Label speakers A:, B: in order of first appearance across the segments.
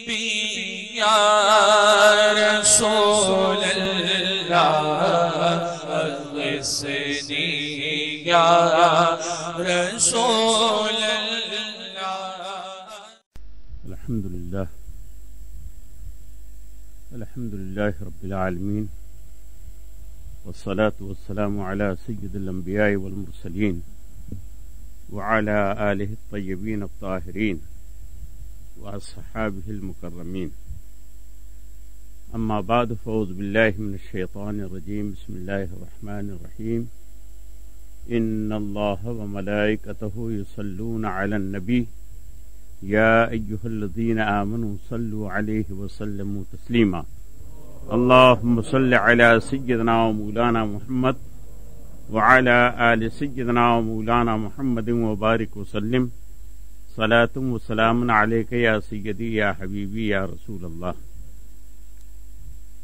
A: یا رسول اللہ اغثنی یا رسول اللہ۔
B: الحمدللہ رب العالمین، والصلاة والسلام على سید الانبیاء والمرسلین وعلى آلہ الطیبین الطاہرین واصحابہ المکرمین، اما بعد فاعوذ باللہ من الشیطان الرجیم، بسم اللہ الرحمن الرحیم۔ ان اللہ وملائکتہ یصلون علی النبی یا ایہا الذین آمنوا صلوا علیہ وسلموا تسلیما۔ اللہم صل علی سیدنا و مولانا محمد وعلی آل سیدنا و مولانا محمد وبارک وسلم، صلاۃ و سلام علیک یا سیدی یا حبیبی یا رسول اللہ۔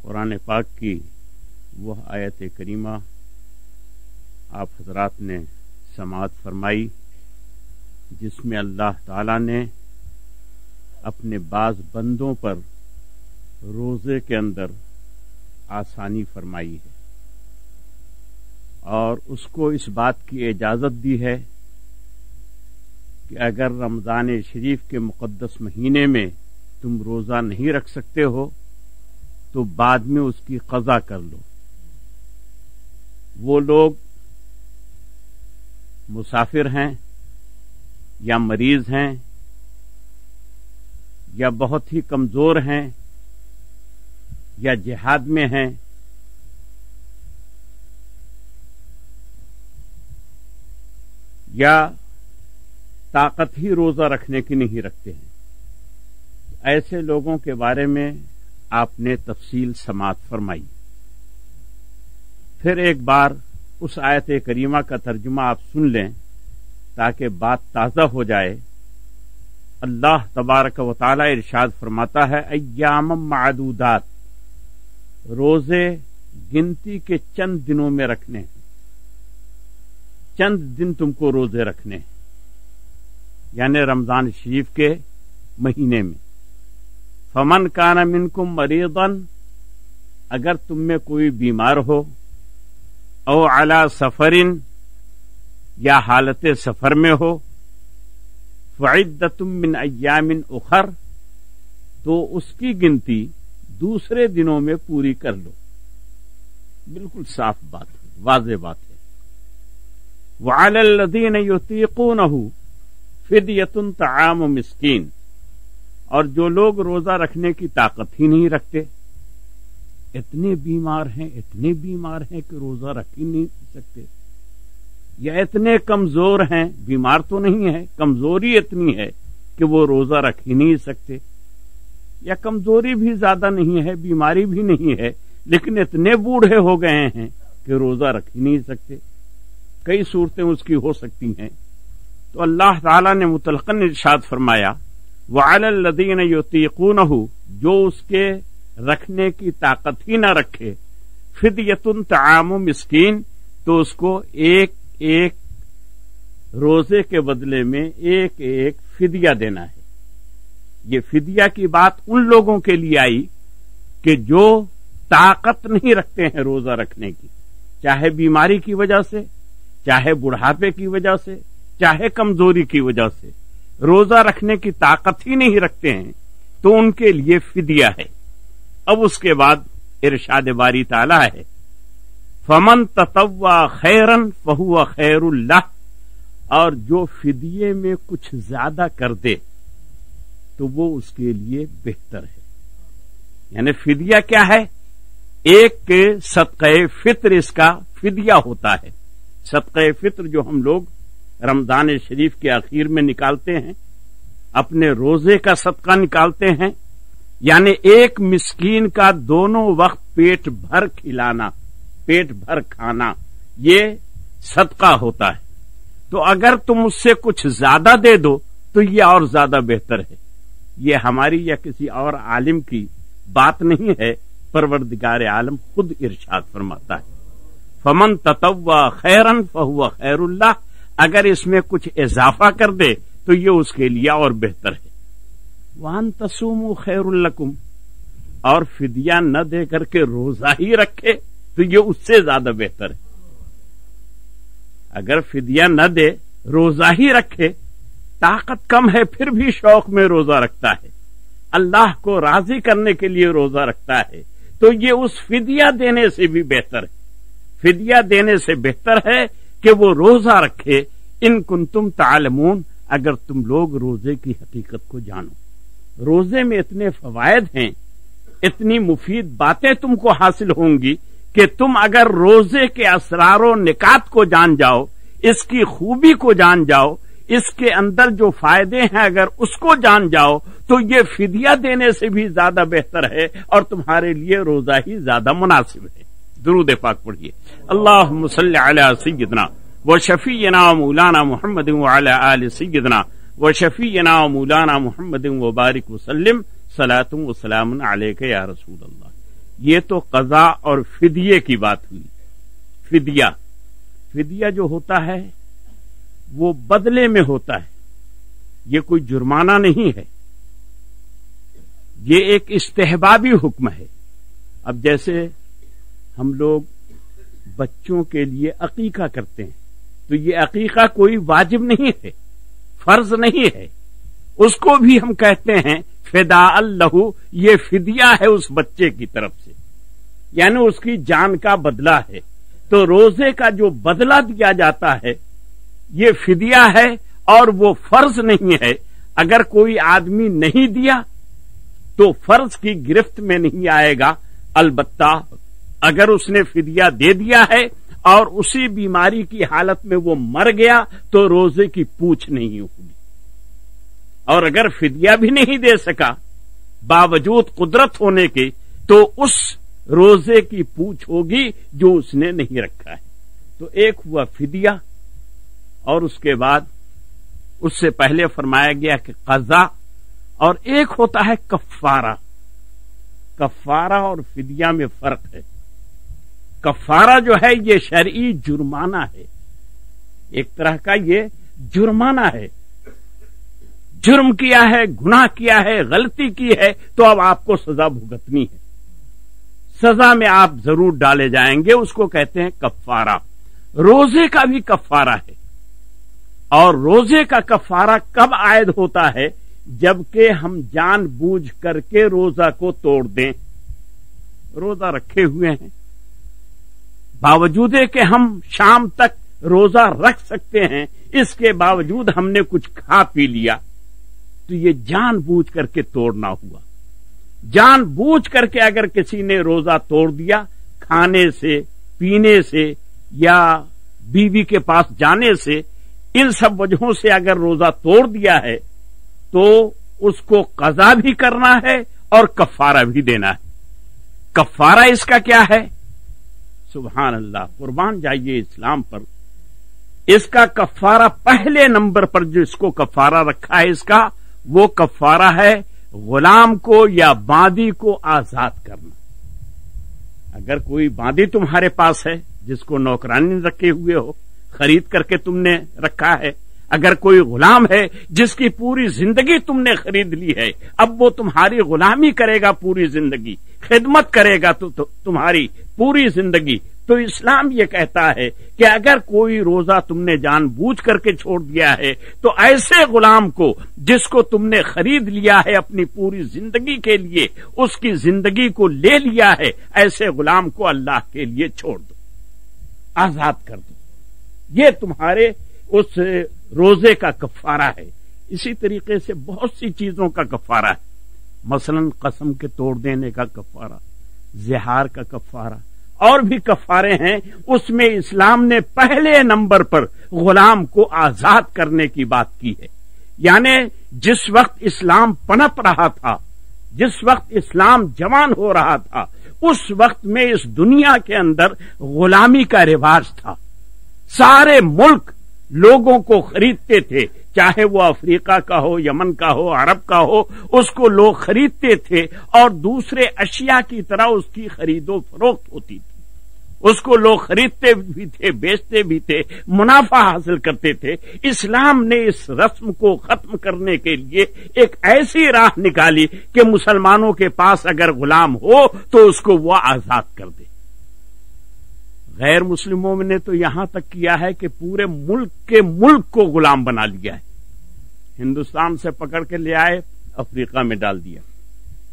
B: قرآن پاک کی وہ آیت کریمہ آپ حضرات نے سماعت فرمائی جس میں اللہ تعالیٰ نے اپنے بعض بندوں پر روزے کے اندر آسانی فرمائی ہے اور اس کو اس بات کی اجازت دی ہے کہ اگر رمضان شریف کے مقدس مہینے میں تم روزہ نہیں رکھ سکتے ہو تو بعد میں اس کی قضا کر لو۔ وہ لوگ مسافر ہیں یا مریض ہیں یا بہت ہی کمزور ہیں یا جہاد میں ہیں یا طاقت ہی روزہ رکھنے کی نہیں رکھتے ہیں، ایسے لوگوں کے بارے میں آپ نے تفصیل سماعت فرمائی۔ پھر ایک بار اس آیت کریمہ کا ترجمہ آپ سن لیں تاکہ بات تازہ ہو جائے۔ اللہ تبارک و تعالی ارشاد فرماتا ہے ایام معدودات، روزے گنتی کے چند دنوں میں رکھنے ہیں، چند دن تم کو روزے رکھنے ہیں، یعنی رمضان شریف کے مہینے میں۔ فمن کان منکم مریضا، اگر تم میں کوئی بیمار ہو، او علی سفرن، یا حالت سفر میں ہو، فعدۃ من ایام اخر، تو اس کی گنتی دوسرے دنوں میں پوری کر لو۔ بالکل صاف بات ہے، واضح بات ہے۔ وعلی الذین یطیقونہ فدیۃ طعام مسکین، اور جو لوگ روزہ رکھنے کی طاقت ہی نہیں رکھتے، اتنے بیمار ہیں کہ روزہ رکھ ہی نہیں سکتے، یا اتنے کمزور ہیں، بیمار تو نہیں ہے، کمزوری اتنی ہے کہ وہ روزہ رکھ ہی نہیں سکتے، یا کمزوری بھی زیادہ نہیں ہے، بیماری بھی نہیں ہے، لیکن اتنے بوڑھے ہو گئے ہیں کہ روزہ رکھ ہی نہیں سکتے۔ کئی صورتیں اس کی ہو سکتی ہیں، تو اللہ تعالی نے مطلقاً ارشاد فرمایا وعلی الذین یطیقونہ، جو اس کے رکھنے کی طاقت ہی نہ رکھے، فدیۃ طعام مسکین، تو اس کو ایک ایک روزے کے بدلے میں ایک ایک فدیہ دینا ہے۔ یہ فدیہ کی بات ان لوگوں کے لیے آئی کہ جو طاقت نہیں رکھتے ہیں روزہ رکھنے کی، چاہے بیماری کی وجہ سے، چاہے بڑھاپے کی وجہ سے، چاہے کمزوری کی وجہ سے روزہ رکھنے کی طاقت ہی نہیں رکھتے ہیں، تو ان کے لیے فدیہ ہے۔ اب اس کے بعد ارشاد باری تعالی ہے فمن تطوع خیرا فہو خیر اللہ، اور جو فدیے میں کچھ زیادہ کر دے تو وہ اس کے لیے بہتر ہے۔ یعنی فدیہ کیا ہے؟ ایک صدقہ فطر اس کا فدیہ ہوتا ہے۔ صدقہ فطر جو ہم لوگ رمضان شریف کے آخر میں نکالتے ہیں، اپنے روزے کا صدقہ نکالتے ہیں، یعنی ایک مسکین کا دونوں وقت پیٹ بھر کھلانا، پیٹ بھر کھانا، یہ صدقہ ہوتا ہے۔ تو اگر تم اس سے کچھ زیادہ دے دو تو یہ اور زیادہ بہتر ہے۔ یہ ہماری یا کسی اور عالم کی بات نہیں ہے، پروردگار عالم خود ارشاد فرماتا ہے فمن تطوع خیرا فہو خیر اللہ، اگر اس میں کچھ اضافہ کر دے تو یہ اس کے لیے اور بہتر ہے۔ وان تصوموا خیر لکم، اور فدیہ نہ دے کر کے روزہ ہی رکھے تو یہ اس سے زیادہ بہتر ہے۔ اگر فدیہ نہ دے روزہ ہی رکھے، طاقت کم ہے پھر بھی شوق میں روزہ رکھتا ہے، اللہ کو راضی کرنے کے لیے روزہ رکھتا ہے، تو یہ اس فدیہ دینے سے بھی بہتر ہے۔ فدیہ دینے سے بہتر ہے کہ وہ روزہ رکھے۔ ان کنتم تعلمون، اگر تم لوگ روزے کی حقیقت کو جانو۔ روزے میں اتنے فوائد ہیں، اتنی مفید باتیں تم کو حاصل ہوں گی کہ تم اگر روزے کے اسرار و نکات کو جان جاؤ، اس کی خوبی کو جان جاؤ، اس کے اندر جو فائدے ہیں اگر اس کو جان جاؤ، تو یہ فدیہ دینے سے بھی زیادہ بہتر ہے اور تمہارے لیے روزہ ہی زیادہ مناسب ہے۔ درود پاک پڑھیے۔ اللہم صلی علی سیدنا و شفیعنا و مولانا محمد وعلی آل سیدنا و شفیعنا و مولانا محمد وبارک وسلم صلاۃ و سلام علیک یا رسول اللہ۔ یہ تو قضا اور فدیے کی بات ہوئی۔ فدیہ جو ہوتا ہے وہ بدلے میں ہوتا ہے، یہ کوئی جرمانہ نہیں ہے، یہ ایک استحبابی حکم ہے۔ اب جیسے ہم لوگ بچوں کے لیے عقیقہ کرتے ہیں تو یہ عقیقہ کوئی واجب نہیں ہے، فرض نہیں ہے، اس کو بھی ہم کہتے ہیں فداء لہ، یہ فدیہ ہے اس بچے کی طرف سے، یعنی اس کی جان کا بدلہ ہے۔ تو روزے کا جو بدلہ دیا جاتا ہے یہ فدیہ ہے اور وہ فرض نہیں ہے۔ اگر کوئی آدمی نہیں دیا تو فرض کی گرفت میں نہیں آئے گا، البتہ اگر اس نے فدیہ دے دیا ہے اور اسی بیماری کی حالت میں وہ مر گیا تو روزے کی پوچھ نہیں ہوگی، اور اگر فدیہ بھی نہیں دے سکا باوجود قدرت ہونے کے تو اس روزے کی پوچھ ہوگی جو اس نے نہیں رکھا ہے۔ تو ایک ہوا فدیہ، اور اس کے بعد اس سے پہلے فرمایا گیا کہ قضا، اور ایک ہوتا ہے کفارہ۔ کفارہ اور فدیہ میں فرق ہے۔ کفارہ جو ہے یہ شرعی جرمانہ ہے، ایک طرح کا یہ جرمانہ ہے، جرم کیا ہے، گناہ کیا ہے، غلطی کی ہے تو اب آپ کو سزا بھگتنی ہے، سزا میں آپ ضرور ڈالے جائیں گے، اس کو کہتے ہیں کفارہ۔ روزے کا بھی کفارہ ہے، اور روزے کا کفارہ کب عائد ہوتا ہے؟ جبکہ ہم جان بوجھ کر کے روزہ کو توڑ دیں۔ روزہ رکھے ہوئے ہیں، باوجود کہ ہم شام تک روزہ رکھ سکتے ہیں، اس کے باوجود ہم نے کچھ کھا پی لیا تو یہ جان بوجھ کر کے توڑنا ہوا۔ جان بوجھ کر کے اگر کسی نے روزہ توڑ دیا، کھانے سے، پینے سے یا بیوی کے پاس جانے سے، ان سب وجہوں سے اگر روزہ توڑ دیا ہے تو اس کو قضا بھی کرنا ہے اور کفارہ بھی دینا ہے۔ کفارہ اس کا کیا ہے؟ سبحان اللہ، قربان جائیے اسلام پر۔ اس کا کفارہ پہلے نمبر پر جو اس کو کفارہ رکھا ہے، اس کا وہ کفارہ ہے غلام کو یا باندی کو آزاد کرنا۔ اگر کوئی باندی تمہارے پاس ہے جس کو نوکرانی رکھے ہوئے ہو، خرید کر کے تم نے رکھا ہے، اگر کوئی غلام ہے جس کی پوری زندگی تم نے خرید لی ہے، اب وہ تمہاری غلامی کرے گا پوری زندگی، خدمت کرے گا تو تمہاری پوری زندگی، تو اسلام یہ کہتا ہے کہ اگر کوئی روزہ تم نے جان بوجھ کر کے چھوڑ دیا ہے تو ایسے غلام کو جس کو تم نے خرید لیا ہے اپنی پوری زندگی کے لیے، اس کی زندگی کو لے لیا ہے، ایسے غلام کو اللہ کے لیے چھوڑ دو، آزاد کر دو۔ یہ تمہارے اس روزے کا کفارہ ہے۔ اسی طریقے سے بہت سی چیزوں کا کفارہ ہے، مثلا قسم کے توڑ دینے کا کفارہ، زہار کا کفارہ، اور بھی کفارے ہیں۔ اس میں اسلام نے پہلے نمبر پر غلام کو آزاد کرنے کی بات کی ہے، یعنی جس وقت اسلام پنپ رہا تھا، جس وقت اسلام جوان ہو رہا تھا، اس وقت میں اس دنیا کے اندر غلامی کا رواج تھا۔ سارے ملک لوگوں کو خریدتے تھے، چاہے وہ افریقہ کا ہو، یمن کا ہو، عرب کا ہو، اس کو لوگ خریدتے تھے اور دوسرے اشیاء کی طرح اس کی خرید و فروخت ہوتی تھی۔ اس کو لوگ خریدتے بھی تھے، بیچتے بھی تھے، منافع حاصل کرتے تھے۔ اسلام نے اس رسم کو ختم کرنے کے لیے ایک ایسی راہ نکالی کہ مسلمانوں کے پاس اگر غلام ہو تو اس کو وہ آزاد کر دے۔ غیر مسلموں نے تو یہاں تک کیا ہے کہ پورے ملک کو غلام بنا لیا ہے۔ ہندوستان سے پکڑ کے لے آئے، افریقہ میں ڈال دیا،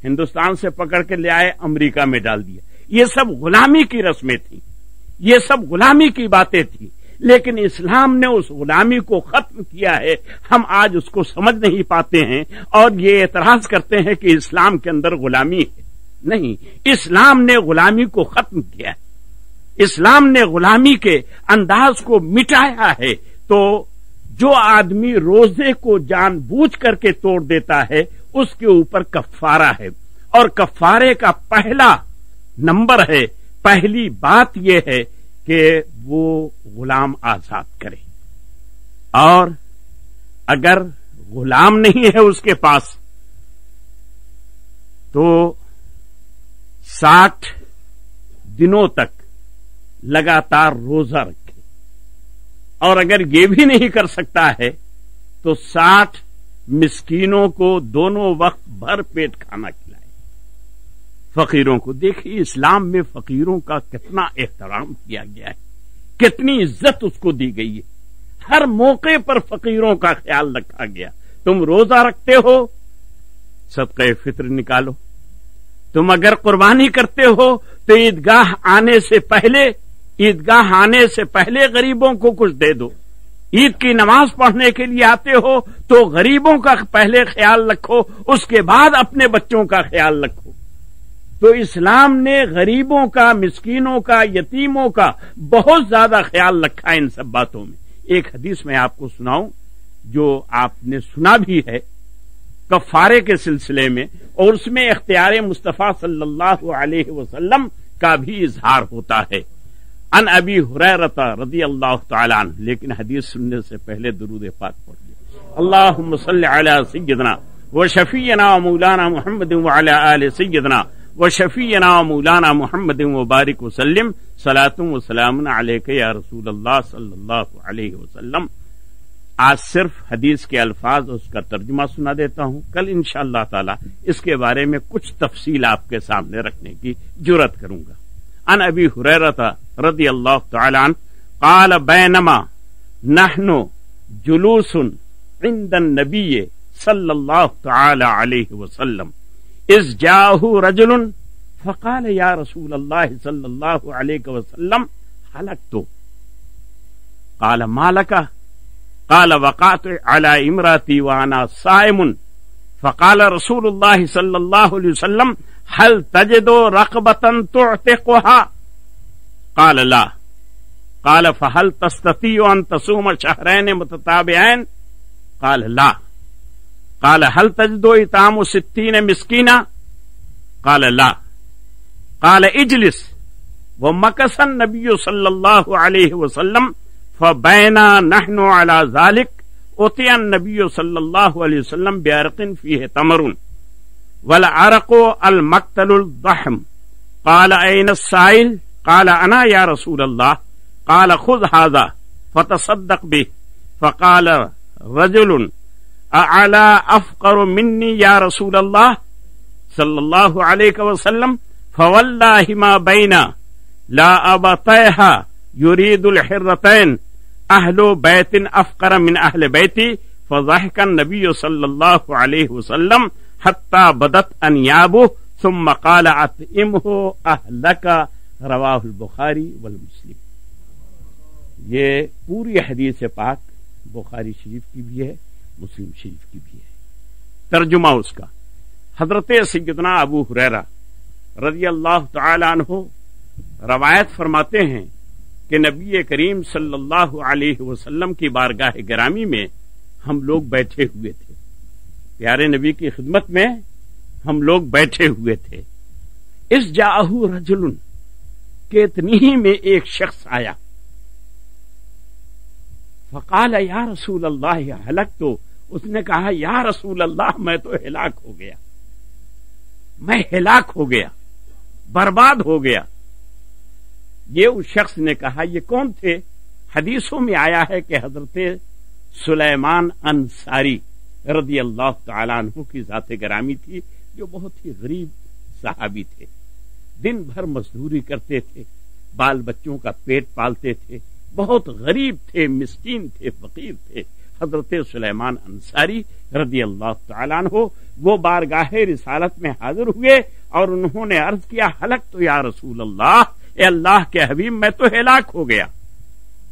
B: ہندوستان سے پکڑ کے لے آئے، امریکہ میں ڈال دیا۔ یہ سب غلامی کی رسمیں تھیں، یہ سب غلامی کی باتیں تھیں، لیکن اسلام نے اس غلامی کو ختم کیا ہے۔ ہم آج اس کو سمجھ نہیں پاتے ہیں اور یہ اعتراض کرتے ہیں کہ اسلام کے اندر غلامی ہے۔ نہیں، اسلام نے غلامی کو ختم کیا ہے، اسلام نے غلامی کے انداز کو مٹایا ہے۔ تو جو آدمی روزے کو جان بوجھ کر کے توڑ دیتا ہے اس کے اوپر کفارہ ہے، اور کفارے کا پہلا نمبر ہے، پہلی بات یہ ہے کہ وہ غلام آزاد کرے، اور اگر غلام نہیں ہے اس کے پاس تو 60 دنوں تک لگاتار روزہ رکھے، اور اگر یہ بھی نہیں کر سکتا ہے تو 60 مسکینوں کو دونوں وقت بھر پیٹ کھانا کھلائے۔ فقیروں کو دیکھیے، اسلام میں فقیروں کا کتنا احترام کیا گیا ہے، کتنی عزت اس کو دی گئی ہے، ہر موقع پر فقیروں کا خیال رکھا گیا۔ تم روزہ رکھتے ہو، صدقہ فطر نکالو، تم اگر قربانی کرتے ہو تو عیدگاہ آنے سے پہلے غریبوں کو کچھ دے دو، عید کی نماز پڑھنے کے لیے آتے ہو تو غریبوں کا پہلے خیال رکھو، اس کے بعد اپنے بچوں کا خیال رکھو۔ تو اسلام نے غریبوں کا، مسکینوں کا، یتیموں کا بہت زیادہ خیال رکھا ہے ان سب باتوں میں۔ ایک حدیث میں آپ کو سناؤں جو آپ نے سنا بھی ہے کفارے کے سلسلے میں، اور اس میں اختیار مصطفیٰ صلی اللہ علیہ وسلم کا بھی اظہار ہوتا ہے۔ ان ابی ہریرہ رضی اللہ تعالی عنہ، لیکن حدیث سننے سے پہلے درود پاک پڑھ لیں۔ اللہم صل علی سیدنا و شفیعنا و مولانا محمد وعلی آل سیدنا و شفیعنا و مولانا محمد وبارک وسلم، صلاۃ و سلام علیک یا رسول اللہ صلی اللہ علیہ وسلم۔ آج صرف حدیث کے الفاظ اس کا ترجمہ سنا دیتا ہوں، کل انشاءاللہ تعالی اس کے بارے میں کچھ تفصیل آپ کے سامنے رکھنے کی جرأت کروں گا۔ ان ابی ہریرہ رضی اللہ تعالی عنہ قال بینما نحن جلوس عند النبی صلی اللہ تعالی علیہ وسلم اذ جاءه رجل فقال یا رسول اللہ صلی اللہ علیہ وسلم ہلکت، قال ما لک، قال وقعت على امرأتي وانا صائم، فقال رسول اللہ صلی اللہ علیہ وسلم هل تجد رقبة تعتقها؟ قال لا، قال فهل تستطيع أن تصوم شهرين متتابعين؟ قال لا، قال هل تجد إطعام 60 مسكينا؟ قال لا، قال اجلس، ومكث النبي صلى الله عليه وسلم، فبينا نحن على ذلك أتي النبي صلى الله عليه وسلم بعرق فيه تمر والعرق المقتل الضخم، قال أين السائل؟ قال أنا يا رسول الله، قال خذ هذا فتصدق به، فقال رجل أعلى أفقر مني يا رسول الله صلى الله عليه وسلم، فوالله ما بين لا أبطيها يريد الحرتين أهل بيت أفقر من أهل بيتي، فضحك النبي صلى الله عليه وسلم حتى بدت انیابه ثم قال اطعمه اهلك، رواہ البخاری والمسلم۔ یہ پوری حدیث پاک بخاری شریف کی بھی ہے، مسلم شریف کی بھی ہے۔ ترجمہ اس کا، حضرت سیدنا ابو ہریرہ رضی اللہ تعالی عنہ روایت فرماتے ہیں کہ نبی کریم صلی اللہ علیہ وسلم کی بارگاہ گرامی میں ہم لوگ بیٹھے ہوئے تھے، پیارے نبی کی خدمت میں ہم لوگ بیٹھے ہوئے تھے۔ اس جاءہ رجل، کہ اتنی ہی میں ایک شخص آیا، فقال یا رسول اللہ ہلکت، اس نے کہا یا رسول اللہ میں تو ہلاک ہو گیا، میں ہلاک ہو گیا، برباد ہو گیا۔ یہ اس شخص نے کہا یہ کون تھے؟ حدیثوں میں آیا ہے کہ حضرت سلیمان انصاری رضی اللہ تعالیٰ عنہ کی ذات گرامی تھی، جو بہت ہی غریب صحابی تھے، دن بھر مزدوری کرتے تھے، بال بچوں کا پیٹ پالتے تھے، بہت غریب تھے، مسکین تھے، فقیر تھے۔ حضرت سلیمان انصاری رضی اللہ تعالیٰ عنہ وہ بارگاہ رسالت میں حاضر ہوئے اور انہوں نے عرض کیا حلق تو یا رسول اللہ، اے اللہ کے حبیب میں تو ہلاک ہو گیا۔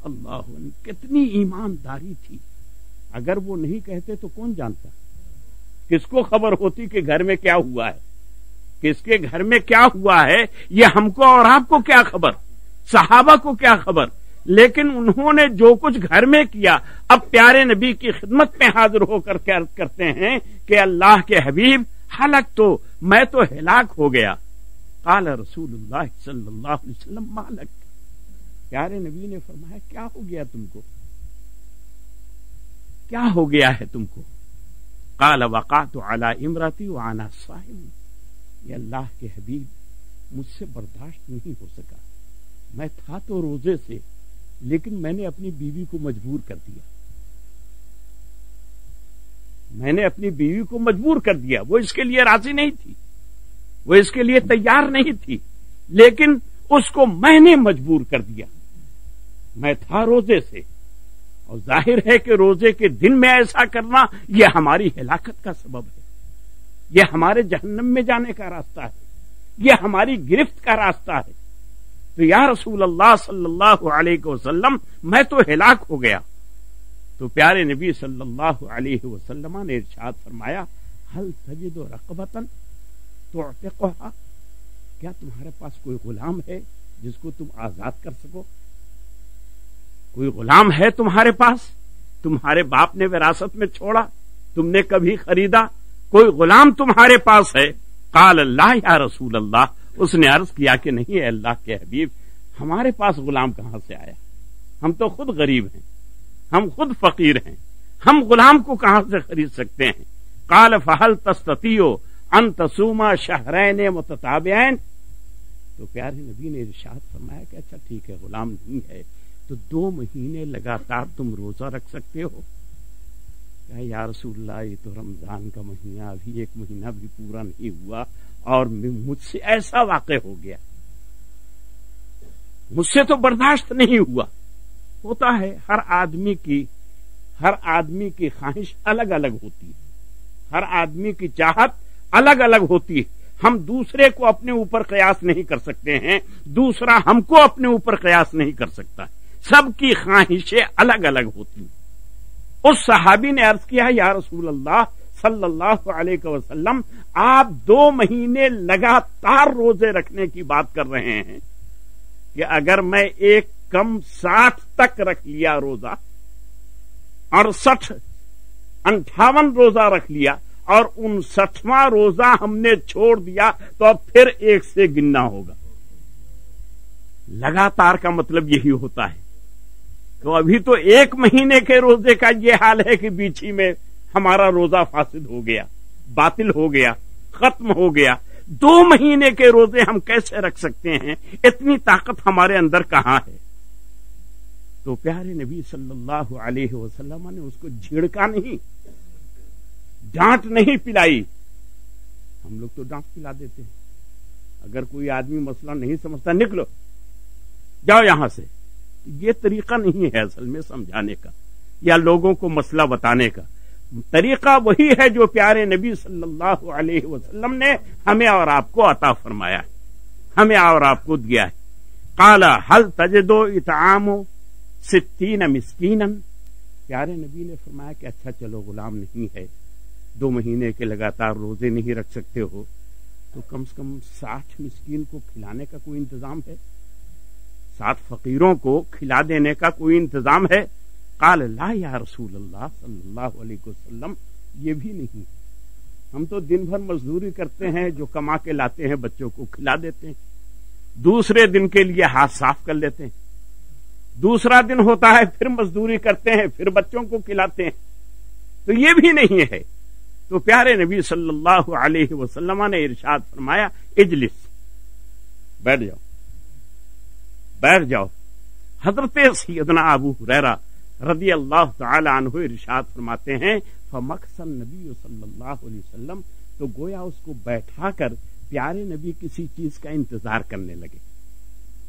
B: اللہ، کتنی ایمانداری تھی، اگر وہ نہیں کہتے تو کون جانتا، کس کو خبر ہوتی کہ گھر میں کیا ہوا ہے، کس کے گھر میں کیا ہوا ہے، یہ ہم کو اور آپ کو کیا خبر، صحابہ کو کیا خبر۔ لیکن انہوں نے جو کچھ گھر میں کیا، اب پیارے نبی کی خدمت میں حاضر ہو کر کے عرض کرتے ہیں کہ اللہ کے حبیب ہلاک تو میں تو ہلاک ہو گیا۔ قال رسول اللہ صلی اللہ علیہ وسلم ما لک، پیارے نبی نے فرمایا کیا ہو گیا تم کو، کیا ہو گیا ہے تم کو؟ قال وقعت علی امرتی وانا صائم، یہ اللہ کے حبیب مجھ سے برداشت نہیں ہو سکا، میں تھا تو روزے سے لیکن میں نے اپنی بیوی کو مجبور کر دیا، میں نے اپنی بیوی کو مجبور کر دیا، وہ اس کے لیے راضی نہیں تھی، وہ اس کے لیے تیار نہیں تھی، لیکن اس کو میں نے مجبور کر دیا، میں تھا روزے سے، اور ظاہر ہے کہ روزے کے دن میں ایسا کرنا یہ ہماری ہلاکت کا سبب ہے، یہ ہمارے جہنم میں جانے کا راستہ ہے، یہ ہماری گرفت کا راستہ ہے۔ تو یا رسول اللہ صلی اللہ علیہ وسلم میں تو ہلاک ہو گیا۔ تو پیارے نبی صلی اللہ علیہ وسلم نے ارشاد فرمایا هل تجد رقبۃ تعتقها، کیا تمہارے پاس کوئی غلام ہے جس کو تم آزاد کر سکو؟ کوئی غلام ہے تمہارے پاس، تمہارے باپ نے وراثت میں چھوڑا، تم نے کبھی خریدا، کوئی غلام تمہارے پاس ہے؟ قال لا یا رسول اللہ، اس نے عرض کیا کہ نہیں اے اللہ کے حبیب، ہمارے پاس غلام کہاں سے آیا، ہم تو خود غریب ہیں، ہم خود فقیر ہیں، ہم غلام کو کہاں سے خرید سکتے ہیں؟ قال فهل تستطيع ان تصوم شهرين متتابعين، تو پیارے نبی نے ارشاد فرمایا کہ اچھا ٹھیک ہے، غلام نہیں ہے تو 2 مہینے لگاتار تم روزہ رکھ سکتے ہو؟ کہ یا رسول اللہ یہ تو رمضان کا مہینہ، ابھی 1 مہینہ بھی پورا نہیں ہوا اور مجھ سے ایسا واقع ہو گیا، مجھ سے تو برداشت نہیں ہوا۔ ہوتا ہے ہر آدمی کی خواہش الگ الگ ہوتی ہے، ہر آدمی کی چاہت الگ الگ ہوتی ہے، ہم دوسرے کو اپنے اوپر قیاس نہیں کر سکتے ہیں، دوسرا ہم کو اپنے اوپر قیاس نہیں کر سکتا، سب کی خواہشیں الگ الگ ہوتی ہیں۔ اس صحابی نے عرض کیا یا رسول اللہ صلی اللہ علیہ وسلم، آپ 2 مہینے لگاتار روزے رکھنے کی بات کر رہے ہیں کہ اگر میں ایک کم 60 تک رکھ لیا روزہ اور 58 روزہ رکھ لیا اور 59واں روزہ ہم نے چھوڑ دیا تو اب پھر 1 سے گننا ہوگا۔ لگاتار کا مطلب یہی ہوتا ہے۔ تو ابھی تو 1 مہینے کے روزے کا یہ حال ہے کہ بیچی میں ہمارا روزہ فاسد ہو گیا، باطل ہو گیا، ختم ہو گیا۔ 2 مہینے کے روزے ہم کیسے رکھ سکتے ہیں؟ اتنی طاقت ہمارے اندر کہاں ہے؟ تو پیارے نبی صلی اللہ علیہ وسلم نے اس کو جھڑکا نہیں، ڈانٹ نہیں پلائی۔ ہم لوگ تو ڈانٹ پلا دیتے ہیں، اگر کوئی آدمی مسئلہ نہیں سمجھتا نکلو جاؤ یہاں سے، یہ طریقہ نہیں ہے اصل میں سمجھانے کا یا لوگوں کو مسئلہ بتانے کا۔ طریقہ وہی ہے جو پیارے نبی صلی اللہ علیہ وسلم نے ہمیں اور آپ کو عطا فرمایا ہے، ہمیں اور آپ کو دیا ہے۔ قال هل تجد اطعام 60 مسکینا، پیارے نبی نے فرمایا کہ اچھا چلو غلام نہیں ہے، 2 مہینے کے لگاتار روزے نہیں رکھ سکتے ہو، تو کم سے کم 60 مسکین کو کھلانے کا کوئی انتظام ہے، 60 فقیروں کو کھلا دینے کا کوئی انتظام ہے؟ قال لا یا رسول اللہ صلی اللہ علیہ وسلم، یہ بھی نہیں، ہم تو دن بھر مزدوری کرتے ہیں، جو کما کے لاتے ہیں بچوں کو کھلا دیتے ہیں، دوسرے دن کے لیے ہاتھ صاف کر لیتے ہیں، دوسرا دن ہوتا ہے پھر مزدوری کرتے ہیں، پھر بچوں کو کھلاتے ہیں، تو یہ بھی نہیں ہے۔ تو پیارے نبی صلی اللہ علیہ وسلم نے ارشاد فرمایا اجلس، بیٹھ جاؤ، بیٹھ جاؤ. حضرت سیدنا ابو ہریرہ رضی اللہ تعالی عنہ ارشاد فرماتے ہیں فمکث النبی صلی اللہ علیہ وسلم، تو گویا اس کو بیٹھا کر پیارے نبی کسی چیز کا انتظار کرنے لگے.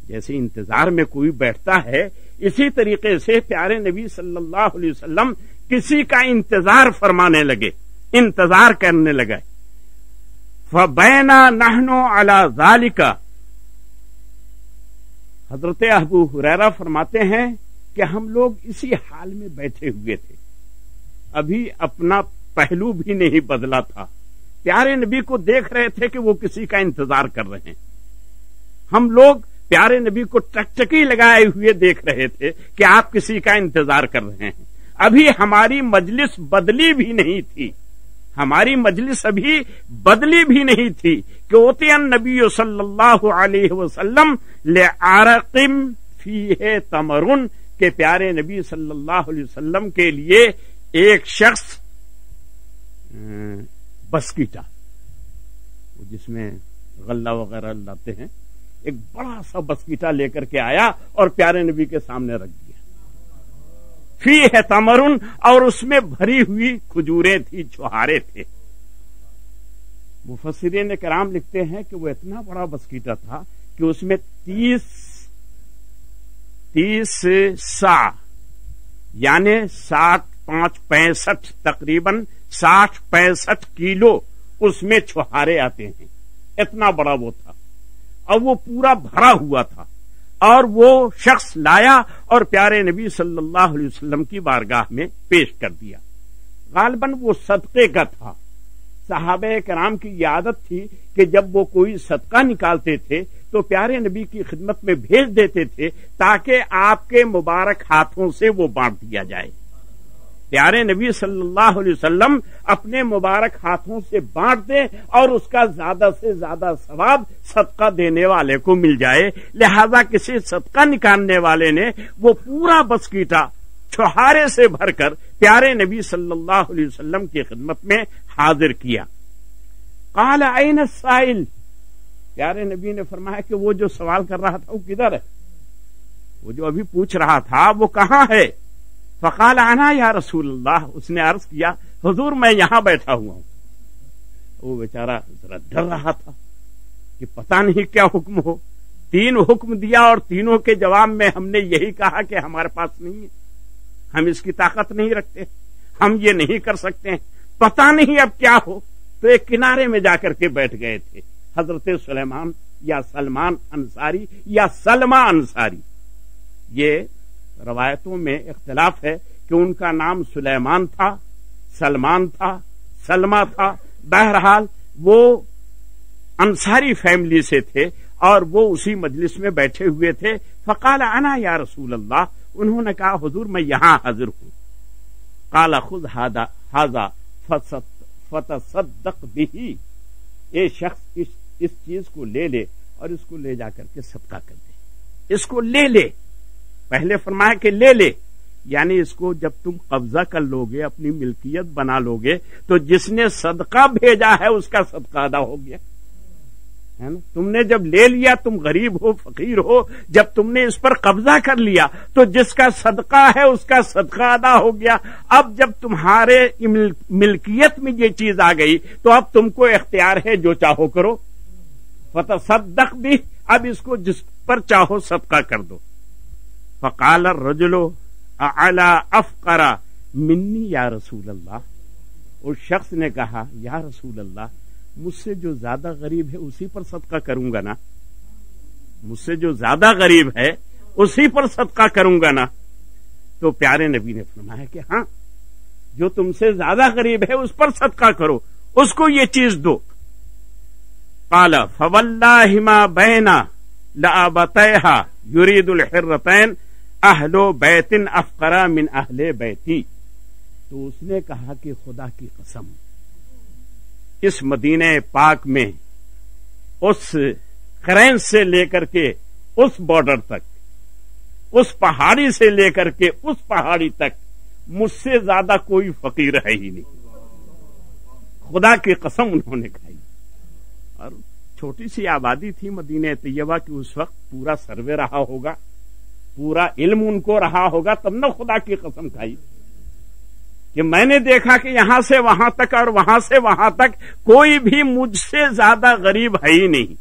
B: جیسے انتظار میں کوئی بیٹھتا ہے اسی طریقے سے پیارے نبی صلی اللہ علیہ وسلم کسی کا انتظار فرمانے لگے، انتظار کرنے لگے. فبینا نحن علی ذالک، حضرت ابو ہریرہ فرماتے ہیں کہ ہم لوگ اسی حال میں بیٹھے ہوئے تھے، ابھی اپنا پہلو بھی نہیں بدلا تھا. پیارے نبی کو دیکھ رہے تھے کہ وہ کسی کا انتظار کر رہے ہیں. ہم لوگ پیارے نبی کو ٹکٹکی لگائے ہوئے دیکھ رہے تھے کہ آپ کسی کا انتظار کر رہے ہیں. ابھی ہماری مجلس بدلی بھی نہیں تھی، ہماری مجلس ابھی بدلی بھی نہیں تھی کہ اوتی النبی صلی اللہ علیہ وسلم لعرق فیہ تمرن، کہ پیارے نبی صلی اللہ علیہ وسلم کے لیے ایک شخص بسکیٹا، جس میں غلہ وغیرہ لاتے ہیں، ایک بڑا سا بسکیٹا لے کر کے آیا اور پیارے نبی کے سامنے رکھ دیا. فیہ تمرن، اور اس میں بھری ہوئی کھجوریں تھی، چھہارے تھے. مفسرین کرام لکھتے ہیں کہ وہ اتنا بڑا بسکیٹا تھا کہ اس میں 30 سا یعنی 65 تقریباً 60-65 کلو اس میں چھہارے آتے ہیں. اتنا بڑا وہ تھا اور وہ پورا بھرا ہوا تھا. اور وہ شخص لایا اور پیارے نبی صلی اللہ علیہ وسلم کی بارگاہ میں پیش کر دیا. غالباً وہ صدقے کا تھا. صحابہ کرام کی یہ عادت تھی کہ جب وہ کوئی صدقہ نکالتے تھے تو پیارے نبی کی خدمت میں بھیج دیتے تھے تاکہ آپ کے مبارک ہاتھوں سے وہ بانٹ دیا جائے. پیارے نبی صلی اللہ علیہ وسلم اپنے مبارک ہاتھوں سے بانٹ دیں اور اس کا زیادہ سے زیادہ ثواب صدقہ دینے والے کو مل جائے. لہذا کسی صدقہ نکالنے والے نے وہ پورا بسکیٹا چھہارے سے بھر کر پیارے نبی صلی اللہ علیہ وسلم کی خدمت میں حاضر کیا. قال این السائل، پیارے نبی نے فرمایا کہ وہ جو سوال کر رہا تھا وہ کدھر ہے، وہ جو ابھی پوچھ رہا تھا وہ کہاں ہے. فقال انا یا رسول اللہ، اس نے عرض کیا حضور میں یہاں بیٹھا ہوا ہوں. وہ بیچارہ ذرا ڈر رہا تھا کہ پتہ نہیں کیا حکم ہو. 3 حکم دیا اور تینوں کے جواب میں ہم نے یہی کہا کہ ہمارے پاس نہیں ہے، ہم اس کی طاقت نہیں رکھتے، ہم یہ نہیں کر سکتے، پتہ نہیں اب کیا ہو. تو ایک کنارے میں جا کر کے بیٹھ گئے تھے حضرت سلیمان یا سلمان انصاری یا سلمہ انصاری. یہ روایتوں میں اختلاف ہے کہ ان کا نام سلیمان تھا، سلمان تھا، سلمہ تھا. بہرحال وہ انصاری فیملی سے تھے اور وہ اسی مجلس میں بیٹھے ہوئے تھے. فقال انا یا رسول اللہ، انہوں نے کہا حضور میں یہاں حاضر ہوں. قال خذ هذا فتصدق به، یہ شخص اس چیز کو لے لے اور اس کو لے جا کر کے صدقہ کر دے. اس کو لے لے، پہلے فرمایا کہ لے لے، یعنی اس کو جب تم قبضہ کر لو گے، اپنی ملکیت بنا لو گے، تو جس نے صدقہ بھیجا ہے اس کا صدقہ ادا ہو گیا ہے نا. تم نے جب لے لیا، تم غریب ہو، فقیر ہو، جب تم نے اس پر قبضہ کر لیا تو جس کا صدقہ ہے اس کا صدقہ ادا ہو گیا. اب جب تمہارے ملکیت میں یہ چیز آ گئی تو اب تم کو اختیار ہے، جو چاہو کرو. فتصدق بھی، اب اس کو جس پر چاہو صدقہ کر دو. فقال الرجل اعلی افقر منی یا رسول اللہ، اس شخص نے کہا یا رسول اللہ مجھ سے جو زیادہ غریب ہے اسی پر صدقہ کروں گا نا، مجھ سے جو زیادہ غریب ہے اسی پر صدقہ کروں گا نا. تو پیارے نبی نے فرمایا کہ ہاں، جو تم سے زیادہ غریب ہے اس پر صدقہ کرو، اس کو یہ چیز دو. قال فواللہ ما بین لابتیہا یرید الحرتین اہل بیت افقر من اہل بیتی. تو اس نے کہا کہ خدا کی قسم، اس مدینہ پاک میں اس قرین سے لے کر کے اس بارڈر تک، اس پہاڑی سے لے کر کے اس پہاڑی تک مجھ سے زیادہ کوئی فقیر ہے ہی نہیں. خدا کی قسم انہوں نے کھائی. اور چھوٹی سی آبادی تھی مدینہ طیبہ کی، اس وقت پورا سروے رہا ہوگا، پورا علم ان کو رہا ہوگا، تب نہ خدا کی قسم کھائی کہ میں نے دیکھا کہ یہاں سے وہاں تک اور وہاں سے وہاں تک کوئی بھی مجھ سے زیادہ غریب ہے ہی نہیں،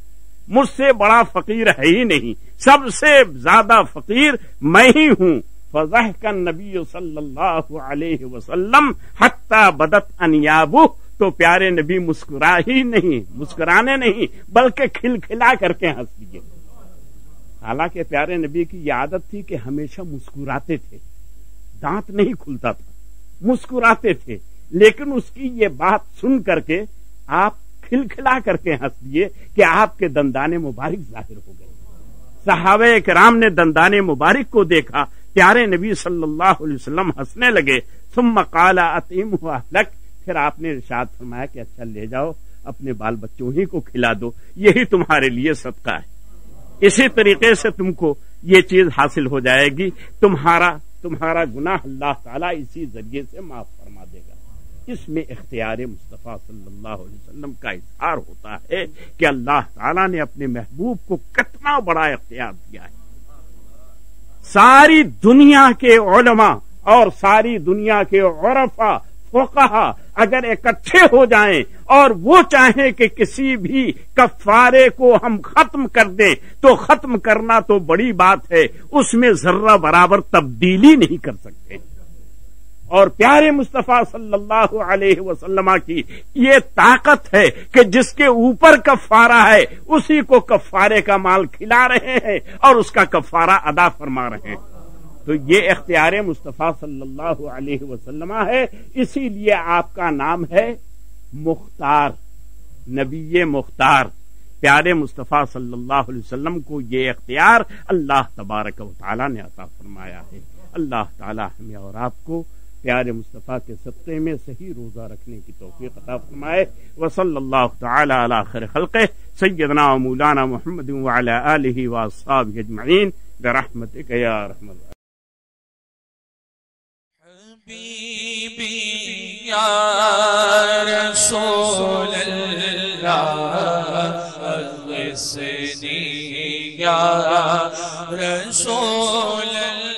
B: مجھ سے بڑا فقیر ہے ہی نہیں، سب سے زیادہ فقیر میں ہی ہوں۔ فضحك النبی صلی اللہ علیہ وسلم حتی بدت انیابہ، تو پیارے نبی مسکرانے نہیں بلکہ کھلکھلا کر کے ہنس دیے۔ حالانکہ پیارے نبی کی یہ عادت تھی کہ ہمیشہ مسکراتے تھے، دانت نہیں کھلتا تھا، مسکراتے تھے، لیکن اس کی یہ بات سن کر کے آپ کھلکھلا کر کے ہنس دیے کہ آپ کے دندان مبارک ظاہر ہو گئے۔ صحابہ کرام نے دندان مبارک کو دیکھا، پیارے نبی صلی اللہ علیہ وسلم ہنسنے لگے۔ ثم قال اطعمه اهلك، پھر آپ نے ارشاد فرمایا کہ اچھا لے جاؤ اپنے بال بچوں ہی کو کھلا دو، یہی تمہارے لیے صدقہ ہے، اسی طریقے سے تم کو یہ چیز حاصل ہو جائے گی، تمہارا گناہ اللہ تعالیٰ اسی ذریعے سے معاف فرما دے گا۔ اس میں اختیار مصطفیٰ صلی اللہ علیہ وسلم کا اظہار ہوتا ہے کہ اللہ تعالیٰ نے اپنے محبوب کو کتنا بڑا اختیار دیا ہے۔ ساری دنیا کے علماء اور ساری دنیا کے عرفاء فقہا اگر اکٹھے ہو جائیں اور وہ چاہیں کہ کسی بھی کفارے کو ہم ختم کر دیں تو ختم کرنا تو بڑی بات ہے، اس میں ذرہ برابر تبدیلی نہیں کر سکتے۔ اور پیارے مصطفیٰ صلی اللہ علیہ وسلم کی یہ طاقت ہے کہ جس کے اوپر کفارہ ہے اسی کو کفارے کا مال کھلا رہے ہیں اور اس کا کفارہ ادا فرما رہے ہیں۔ تو یہ اختیار مصطفیٰ صلی اللہ علیہ وسلم ہے، اسی لیے آپ کا نام ہے مختار، نبی مختار۔ پیارے مصطفیٰ صلی اللہ علیہ وسلم کو یہ اختیار اللہ تبارک و تعالی نے عطا فرمایا ہے۔ اللہ تعالی ہمیں اور آپ کو پیارے مصطفیٰ کے صدقے میں صحیح روزہ رکھنے کی توفیق عطا فرمائے۔ وصلی اللہ تعالی علی خیر خلقہ سیدنا و مولانا محمد وعلی آلہ واصحابہ اجمعین برحمتک یا ارحم الراحمین۔
A: حبیبی یا رسول اللہ اغثنی یا رسول اللہ